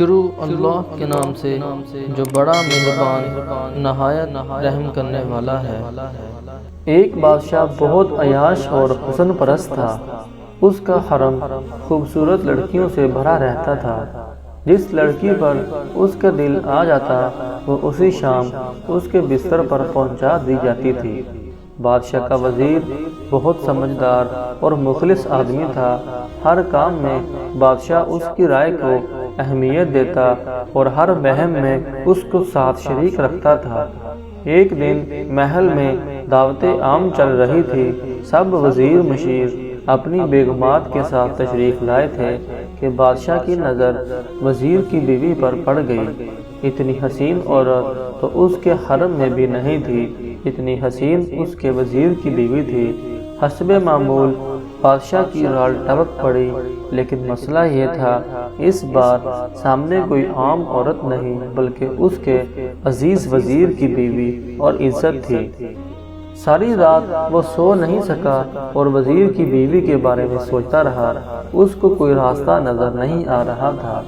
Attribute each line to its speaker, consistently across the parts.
Speaker 1: شروع اللہ کے نام سے جو بڑا مہربان نہایت رحم کرنے والا ہے۔ ایک بادشاہ بہت عیاش اور حسن پرست تھا۔ اس کا حرم خوبصورت لڑکیوں سے بھرا رہتا تھا۔ جس لڑکی پر اس کا دل آ جاتا وہ اسی شام اس کے بستر پر پہنچا دی جاتی تھی۔ بادشاہ کا وزیر بہت سمجھدار اور مخلص آدمی تھا۔ ہر کام میں بادشاہ اس کی رائے کو اہمیت دیتا اور ہر مہم میں اس کو ساتھ شریک رکھتا تھا۔ ایک دن محل میں دعوت عام چل رہی تھی۔ سب وزیر مشیر اپنی بیگمات کے ساتھ تشریف لائے تھے کہ بادشاہ کی نظر وزیر کی بیوی پر پڑ گئی۔ اتنی حسین عورت تو اس کے حرم میں بھی نہیں تھی جتنی حسین اس کے وزیر کی بیوی تھی۔ حسب معمول بادشاہ کی رال ٹپک پڑی، لیکن مسئلہ یہ تھا اس بار سامنے کوئی عام عورت نہیں بلکہ اس کے عزیز وزیر کی بیوی اور عزت تھی۔ ساری رات وہ سو نہیں سکا اور وزیر کی بیوی کے بارے میں سوچتا رہا۔ اس کو کوئی راستہ نظر نہیں آ رہا تھا۔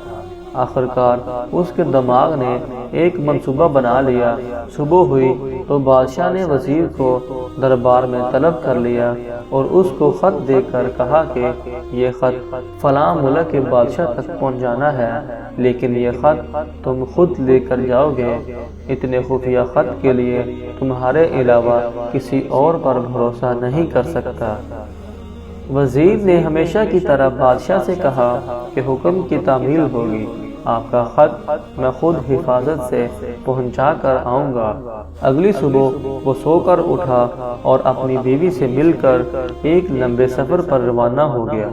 Speaker 1: آخرکار اس کے دماغ نے ایک منصوبہ بنا لیا۔ صبح ہوئی تو بادشاہ نے وزیر کو دربار میں طلب کر لیا اور اس کو خط دے کر کہا کہ یہ خط فلاں ملک کے بادشاہ تک پہنچانا ہے، لیکن یہ خط تم خود لے کر جاؤ گے۔ اتنے خفیہ خط کے لیے تمہارے علاوہ کسی اور پر بھروسہ نہیں کر سکتا۔ وزیر نے ہمیشہ کی طرح بادشاہ سے کہا کہ حکم کی تعمیل ہوگی، آپ کا خط میں خود حفاظت سے پہنچا کر آؤں گا۔ اگلی صبح وہ سو کر اٹھا اور اپنی بیوی سے مل کر ایک لمبے سفر پر روانہ ہو گیا۔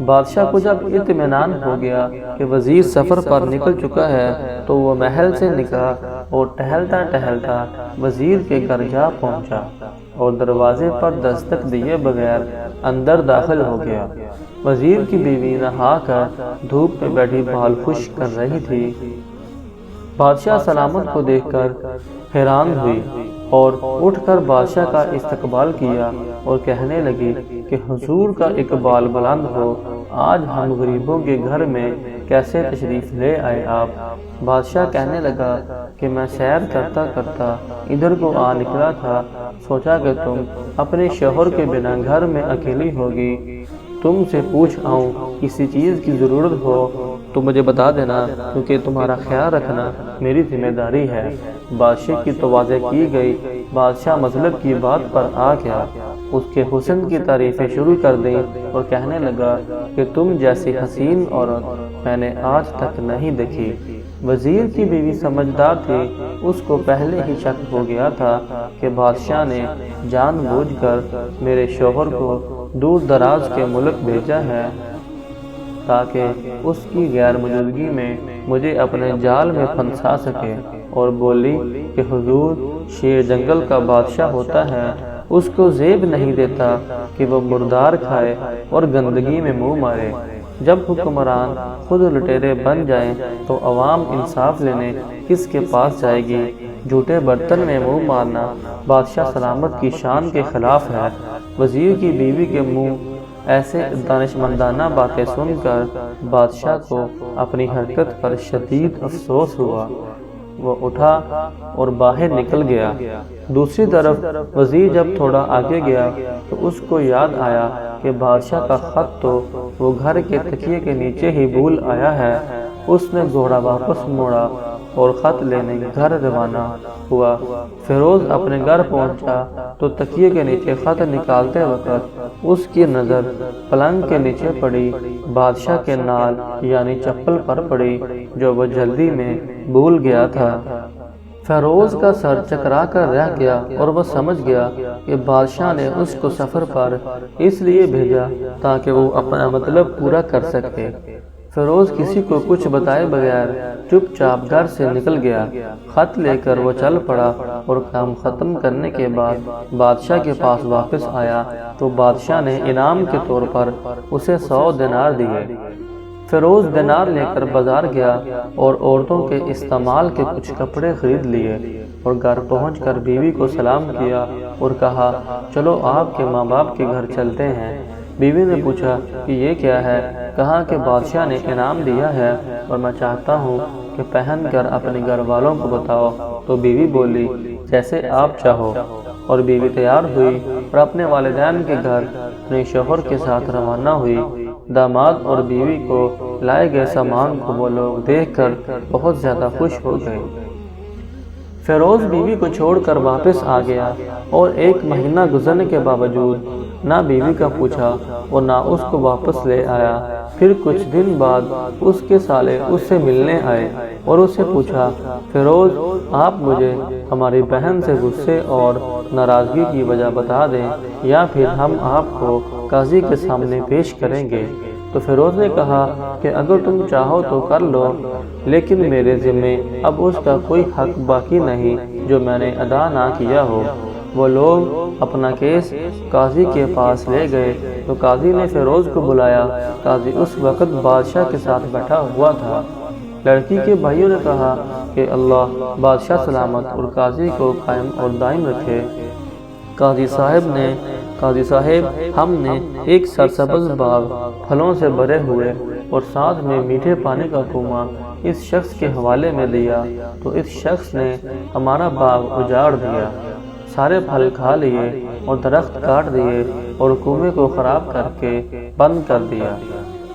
Speaker 1: بادشاہ کو جب اطمینان ہو گیا کہ وزیر سفر پر نکل چکا ہے تو وہ محل سے نکلا اور ٹہلتا ٹہلتا وزیر کے گھر جا پہنچا اور دروازے پر دستک دیے بغیر اندر داخل ہو گیا۔ وزیر کی بیوی نہا کر دھوپ میں بیٹھی بال خشک کر رہی تھی۔ بادشاہ سلامت کو دیکھ کر حیران ہوئی اور اٹھ کر بادشاہ کا استقبال کیا اور کہنے لگی کہ حضور کا اقبال بلند ہو، آج ہم غریبوں کے گھر میں کیسے تشریف لے آئے آپ؟ بادشاہ کہنے لگا کہ میں سیر کرتا کرتا ادھر کو آ نکلا تھا، سوچا کہ تم اپنے شوہر کے بنا گھر میں اکیلی ہوگی، تم سے پوچھ آؤں، کسی چیز کی ضرورت ہو تو مجھے بتا دینا، کیونکہ تمہارا خیال رکھنا میری ذمہ داری ہے۔ بادشاہ کی تواضع کی گئی۔ بادشاہ مطلب کی بات پر آ گیا، اس کے حسن کی تعریفیں شروع کر دیں اور کہنے لگا کہ تم جیسی حسین عورت میں نے آج تک نہیں دیکھی۔ وزیر کی بیوی سمجھدار تھی، اس کو پہلے ہی شک ہو گیا تھا کہ بادشاہ نے جان بوجھ کر میرے شوہر کو دور دراز کے ملک بھیجا ہے تاکہ اس کی غیر موجودگی میں مجھے اپنے جال میں پھنسا سکے، اور بولی کہ حضور شیر جنگل کا بادشاہ ہوتا ہے، اس کو زیب نہیں دیتا کہ وہ مردار کھائے اور گندگی میں منہ مارے۔ جب حکمران خود لٹیرے بن جائیں تو عوام انصاف لینے کس کے پاس جائے گی؟ جھوٹے برتن میں منہ مارنا بادشاہ سلامت کی شان کے خلاف ہے۔ وزیر کی بیوی کے منہ ایسے دانشمندانہ باتیں سن کر بادشاہ کو اپنی حرکت پر شدید افسوس ہوا۔ وہ اٹھا اور باہر نکل گیا۔ دوسری طرف وزیر جب تھوڑا آگے گیا تو اس کو یاد آیا کہ بادشاہ کا خط تو وہ گھر کے تکیے کے نیچے ہی بھول آیا ہے۔ اس نے گھوڑا واپس موڑا اور خط لینے گھر روانہ ہوا۔ فیروز اپنے گھر پہنچا تو تکیے کے نیچے خط نکالتے وقت اس کی نظر پلنگ کے نیچے پڑی بادشاہ کے نال یعنی چپل پر پڑی جو وہ جلدی میں بھول گیا تھا۔ فیروز کا سر چکرا کر رہ گیا اور وہ سمجھ گیا کہ بادشاہ نے اس کو سفر پر اس لیے بھیجا تاکہ وہ اپنا مطلب پورا کر سکے۔ فیروز کسی کو کچھ بتائے بغیر چپ چاپ گھر سے نکل گیا۔ خط لے کر وہ چل پڑا اور کام ختم کرنے کے بعد بادشاہ کے پاس واپس آیا تو بادشاہ نے انعام کے طور پر اسے 100 دینار دیے۔ فیروز دینار لے کر بازار گیا اور عورتوں کے استعمال کے کچھ کپڑے خرید لیے اور گھر پہنچ کر بیوی کو سلام کیا اور کہا چلو آپ کے ماں باپ کے گھر چلتے ہیں۔ بیوی نے پوچھا کہ یہ کیا ہے؟ کہا کہ بادشاہ نے انعام دیا ہے اور میں چاہتا ہوں کہ پہن کر اپنے گھر والوں کو بتاؤ۔ تو بیوی بولی جیسے آپ چاہو، اور بیوی تیار ہوئی اور اپنے والدین کے گھر اپنے شوہر کے ساتھ روانہ ہوئی۔ داماد اور بیوی کو لائے گئے سامان کو وہ لوگ دیکھ کر بہت زیادہ خوش ہو گئے۔ فیروز بیوی کو چھوڑ کر واپس آ گیا اور 1 مہینہ گزرنے کے باوجود نہ بیوی کا پوچھا اور نہ اس کو واپس لے آیا۔ پھر کچھ دن بعد اس کے سالے اس سے ملنے آئے اور اس سے پوچھا، فیروز آپ مجھے ہماری بہن سے غصے اور ناراضگی کی وجہ بتا دیں یا پھر ہم آپ کو قاضی کے سامنے پیش کریں گے۔ تو فیروز نے کہا کہ اگر تم چاہو تو کر لو، لیکن میرے ذمے اب اس کا کوئی حق باقی نہیں جو میں نے ادا نہ کیا ہو۔ وہ لوگ اپنا کیس قاضی کے پاس لے گئے تو قاضی نے فیروز کو بلایا۔ قاضی اس وقت بادشاہ کے ساتھ بیٹھا ہوا تھا۔ لڑکی کے بھائیوں نے کہا کہ اللہ بادشاہ سلامت اور قاضی کو قائم اور دائم رکھے۔ قاضی صاحب ہم نے ایک سرسبز باغ پھلوں سے بھرے ہوئے اور ساتھ میں میٹھے پانی کا کنواں اس شخص کے حوالے میں دیا، تو اس شخص نے ہمارا باغ اجاڑ دیا، سارے پھل کھا لیے اور درخت کاٹ دیے اور کنویں کو خراب کر کے بند کر دیا۔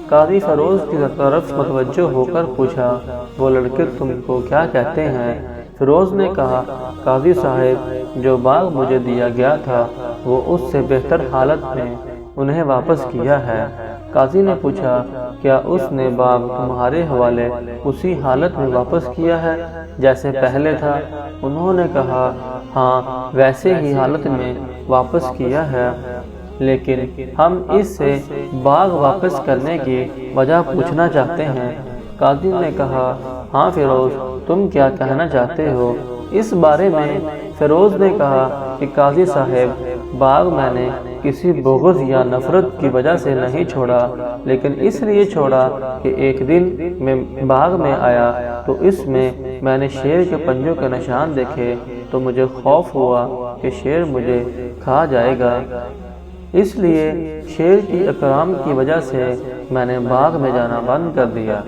Speaker 1: قاضی فیروز کی طرف متوجہ ہو کر پوچھا، وہ لڑکے تم کو کیا کہتے ہیں؟ فیروز نے کہا، قاضی صاحب جو باغ مجھے دیا گیا تھا وہ اس سے بہتر حالت میں انہیں واپس کیا ہے۔ قاضی نے پوچھا، کیا اس نے باغ تمہارے حوالے اسی حالت میں واپس کیا ہے جیسے پہلے تھا؟ انہوں نے کہا، ہاں ویسے ہی حالت میں واپس کیا ہے، لیکن ہم اس سے باغ واپس کرنے کی وجہ پوچھنا چاہتے ہیں۔ قاضی نے کہا، ہاں فیروز تم کیا کہنا چاہتے ہو اس بارے میں؟ فیروز نے کہا کہ قاضی صاحب باغ میں نے کسی بغض یا نفرت کی وجہ سے نہیں چھوڑا، لیکن اس لیے چھوڑا کہ ایک دن میں باغ میں آیا تو اس میں نے شیر کے پنجوں کے نشان دیکھے، تو مجھے خوف ہوا کہ شیر مجھے کھا جائے گا، اس لیے شیر کی اکرام کی وجہ سے میں نے باغ میں جانا بند کر دیا۔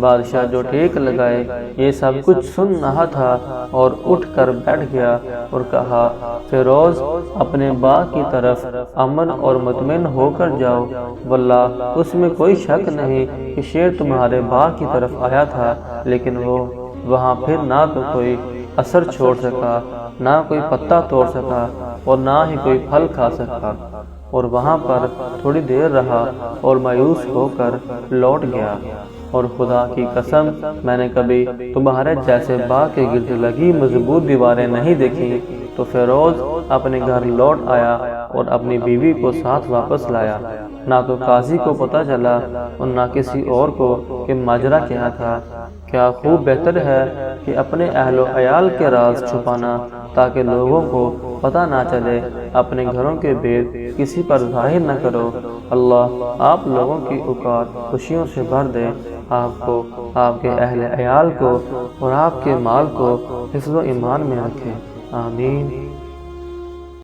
Speaker 1: بادشاہ جو ٹھیک لگائے یہ سب کچھ سن رہا تھا اور اٹھ کر بیٹھ گیا اور کہا، فیروز اپنے باغ کی طرف امن اور مطمئن ہو کر جاؤ، واللہ اس میں کوئی شک نہیں کہ شیر تمہارے باغ کی طرف آیا تھا، لیکن وہ وہاں پھر نہ تو کوئی اثر چھوڑ سکا، نہ کوئی پتا توڑ سکا اور نہ ہی کوئی پھل کھا سکا، اور وہاں پر تھوڑی دیر رہا اور مایوس ہو کر لوٹ گیا، اور خدا کی قسم میں نے کبھی تمہارے جیسے باغ کے گرد لگی مضبوط دیواریں نہیں دیکھی۔ تو فیروز اپنے گھر لوٹ آیا اور اپنی بیوی کو ساتھ واپس لایا۔ نہ تو قاضی کو پتہ چلا اور نہ کسی اور کو کہ ماجرا کیا تھا۔ کیا خوب بہتر ہے کہ اپنے اہل و عیال کے راز چھپانا تاکہ لوگوں کو پتہ نہ چلے، اپنے گھروں کے بید کسی پر ظاہر نہ کرو۔ اللہ آپ لوگوں کی اوقات خوشیوں سے بھر دے، آپ کو، آپ کے اہل عیال کو اور آپ کے مال کو حفظ و ایمان میں رکھے، آمین۔